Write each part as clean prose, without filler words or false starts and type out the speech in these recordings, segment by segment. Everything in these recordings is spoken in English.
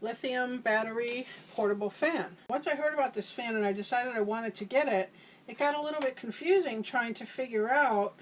lithium battery portable fan. Once I heard about this fan and I decided I wanted to get it, it got a little bit confusing trying to figure out,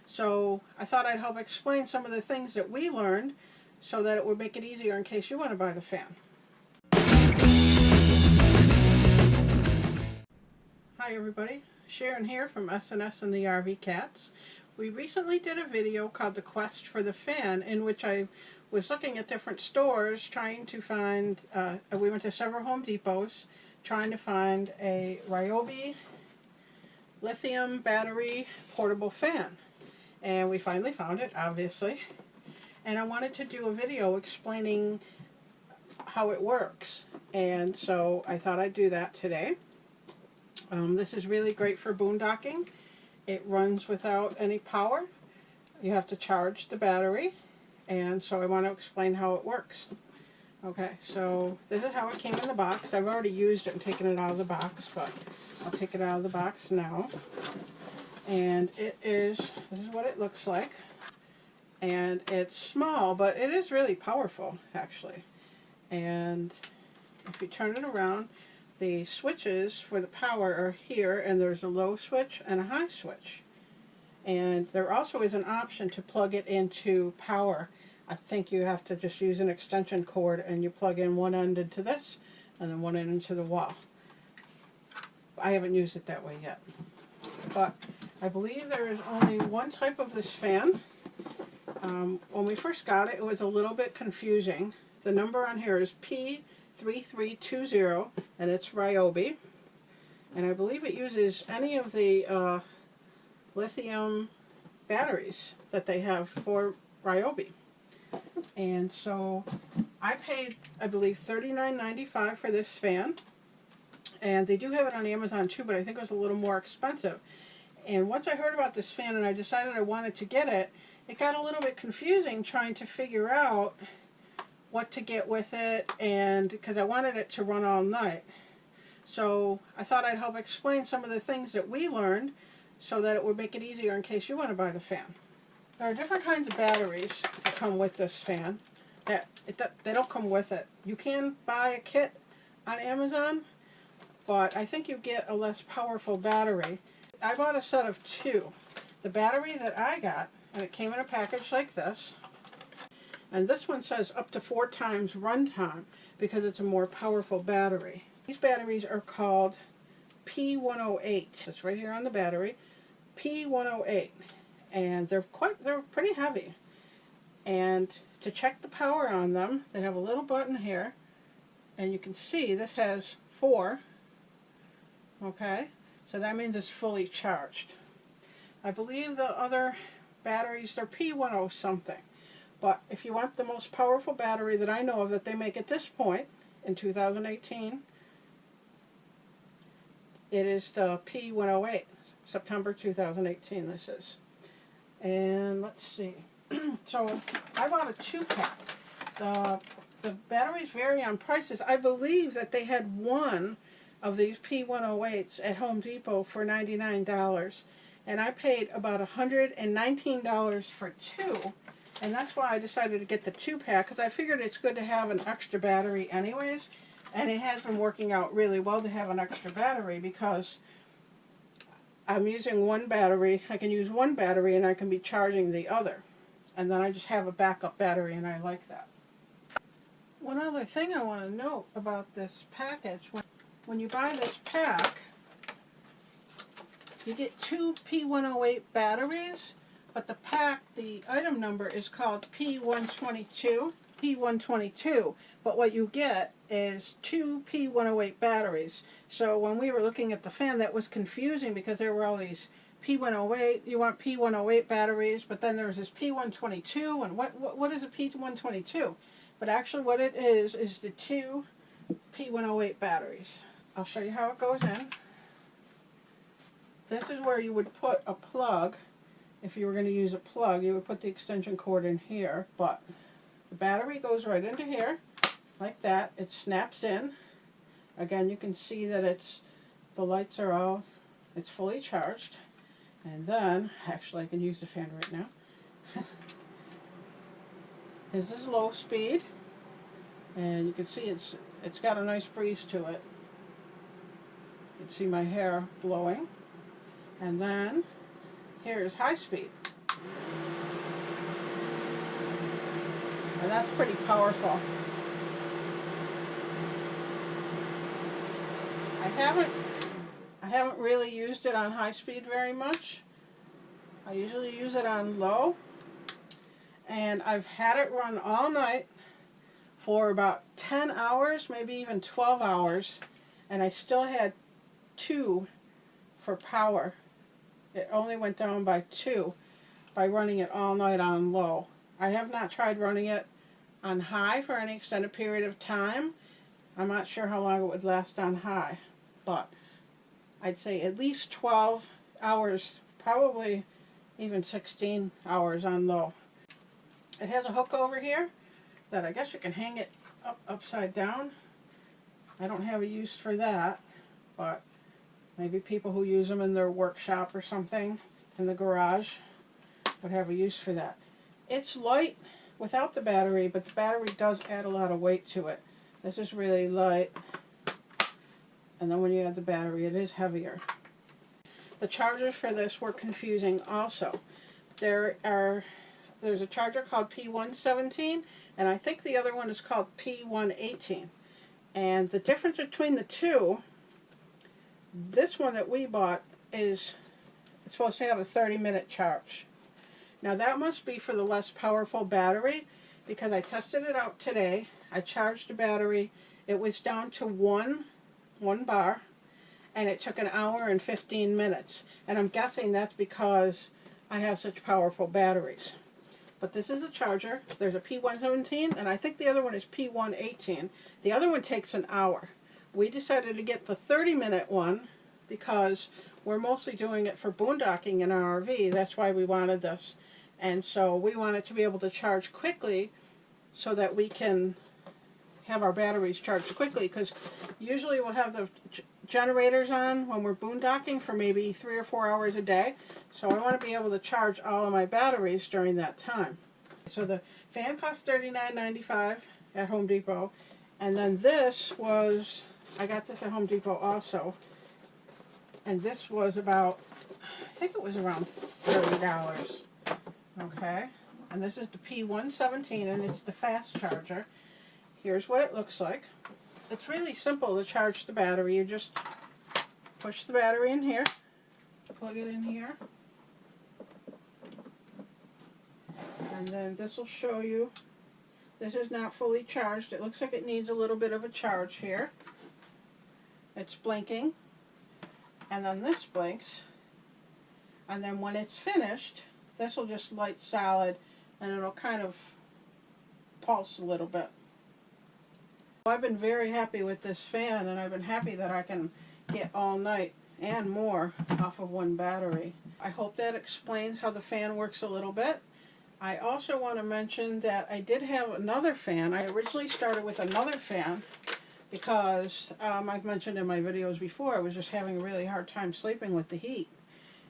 so I thought I'd help explain some of the things that we learned so that it would make it easier in case you want to buy the fan. Hi everybody, Sharon here from S&S and the RV Cats. We recently did a video called The Quest for the Fan, in which I was looking at different stores trying to find, we went to several Home Depots trying to find a Ryobi Lithium battery portable fan. And we finally found it, obviously. And I wanted to do a video explaining how it works. And so I thought I'd do that today. This is really great for boondocking. It runs without any power. You have to charge the battery, and so I want to explain how it works. Okay, so this is how it came in the box. I've already used it and taken it out of the box, but I'll take it out of the box now. And this is what it looks like. And it's small, but it is really powerful, actually. And if you turn it around, the switches for the power are here, and there's a low switch and a high switch. And there also is an option to plug it into power. I think you have to just use an extension cord, and you plug in one end into this and then one end into the wall. I haven't used it that way yet. But I believe there is only one type of this fan. When we first got it, it was a little bit confusing. The number on here is P3320, and it's Ryobi. And I believe it uses any of the lithium batteries that they have for Ryobi. And so I paid, I believe, $39.95 for this fan. And they do have it on Amazon too, but I think it was a little more expensive. And once I heard about this fan and I decided I wanted to get it, it got a little bit confusing trying to figure out what to get with it, and because I wanted it to run all night. So I thought I'd help explain some of the things that we learned so that it would make it easier in case you want to buy the fan. There are different kinds of batteries that come with this fan. They don't come with it. You can buy a kit on Amazon, but I think you get a less powerful battery. I bought a set of two. The battery that I got, and it came in a package like this, and this one says up to 4 times runtime because it's a more powerful battery. These batteries are called P108. It's right here on the battery. P108. And they're pretty heavy. And to check the power on them, they have a little button here. And you can see this has 4. Okay? So that means it's fully charged. I believe the other batteries, they're P10 something. But if you want the most powerful battery that I know of that they make at this point, in 2018, it is the P108, September 2018 this is. And let's see. So I bought a 2-pack. The batteries vary on prices. I believe that they had one of these P108s at Home Depot for $99. And I paid about $119 for 2. And that's why I decided to get the 2-pack, because I figured it's good to have an extra battery anyways. And it has been working out really well to have an extra battery because I'm using one battery. I can use one battery and I can be charging the other. And then I just have a backup battery, and I like that. One other thing I want to note about this package, when you buy this pack, you get 2 P108 batteries. But the pack, the item number is called P122. But what you get is 2 P108 batteries. So when we were looking at the fan, that was confusing because there were all these P108. You want P108 batteries, but then there's this P122. And what is a P122? But actually what it is the 2 P108 batteries. I'll show you how it goes in. This is where you would put a plug. If you were going to use a plug, you would put the extension cord in here, but the battery goes right into here, like that. It snaps in. Again, you can see that the lights are off. It's fully charged. And then, actually I can use the fan right now. This is low speed. And you can see it's got a nice breeze to it. You can see my hair blowing. And then here's high speed. And that's pretty powerful. I haven't really used it on high speed very much. I usually use it on low. And I've had it run all night for about 10 hours, maybe even 12 hours. And I still had 2 for power. It only went down by 2 by running it all night on low. I have not tried running it on high for any extended period of time. I'm not sure how long it would last on high, but I'd say at least 12 hours, probably even 16 hours on low. It has a hook over here that I guess you can hang it upside down. I don't have a use for that, but maybe people who use them in their workshop or something in the garage would have a use for that. It's light without the battery, but the battery does add a lot of weight to it. This is really light, and then when you add the battery, it is heavier. The chargers for this were confusing also. There's a charger called P117, and I think the other one is called P118. And the difference between the two, this one that we bought it's supposed to have a 30-minute charge. Now that must be for the less powerful battery, because I tested it out today. I charged the battery. It was down to one bar, and it took 1 hour and 15 minutes. And I'm guessing that's because I have such powerful batteries. But this is the charger. There's a P117, and I think the other one is P118. The other one takes 1 hour. We decided to get the 30-minute one because we're mostly doing it for boondocking in our RV. That's why we wanted this. And so we wanted to be able to charge quickly so that we can have our batteries charged quickly, because usually we'll have the generators on when we're boondocking for maybe 3 or 4 hours a day. So I want to be able to charge all of my batteries during that time. So the fan cost $39.95 at Home Depot, and then this was, I got this at Home Depot also, and this was about, I think it was around $30. Okay, and this is the P117, and it's the fast charger. Here's what it looks like. It's really simple to charge the battery. You just push the battery in here, plug it in here, and then this will show you this is not fully charged. It looks like it needs a little bit of a charge here. It's blinking, and then this blinks, and then when it's finished, this will just light solid, and it'll kind of pulse a little bit. I've been very happy with this fan, and I've been happy that I can get all night and more off of one battery. I hope that explains how the fan works a little bit. I also want to mention that I did have another fan. I originally started with another fan because I've mentioned in my videos before, I was just having a really hard time sleeping with the heat.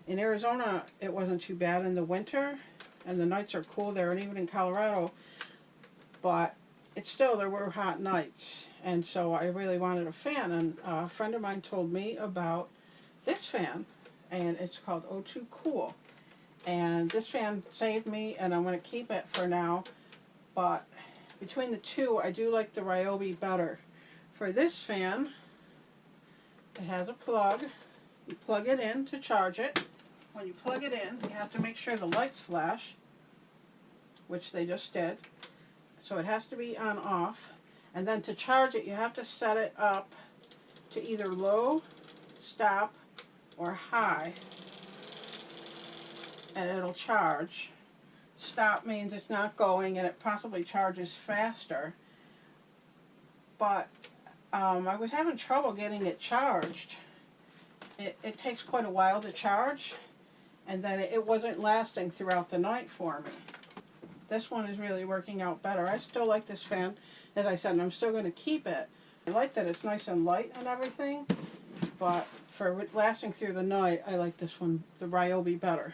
In Arizona, it wasn't too bad in the winter, and the nights are cool there, and even in Colorado, but it's still, there were hot nights, and so I really wanted a fan, and a friend of mine told me about this fan, and it's called O2 Cool, and this fan saved me, and I'm going to keep it for now, but between the two, I do like the Ryobi better. For this fan, it has a plug. You plug it in to charge it. When you plug it in, you have to make sure the lights flash, which they just did. So it has to be on off, and then to charge it you have to set it up to either low, stop, or high, and it'll charge. Stop means it's not going, and it possibly charges faster, but I was having trouble getting it charged. It takes quite a while to charge, and then it wasn't lasting throughout the night for me. This one is really working out better. I still like this fan, as I said, and I'm still going to keep it. I like that it's nice and light and everything, but for lasting through the night, I like this one, the Ryobi, better.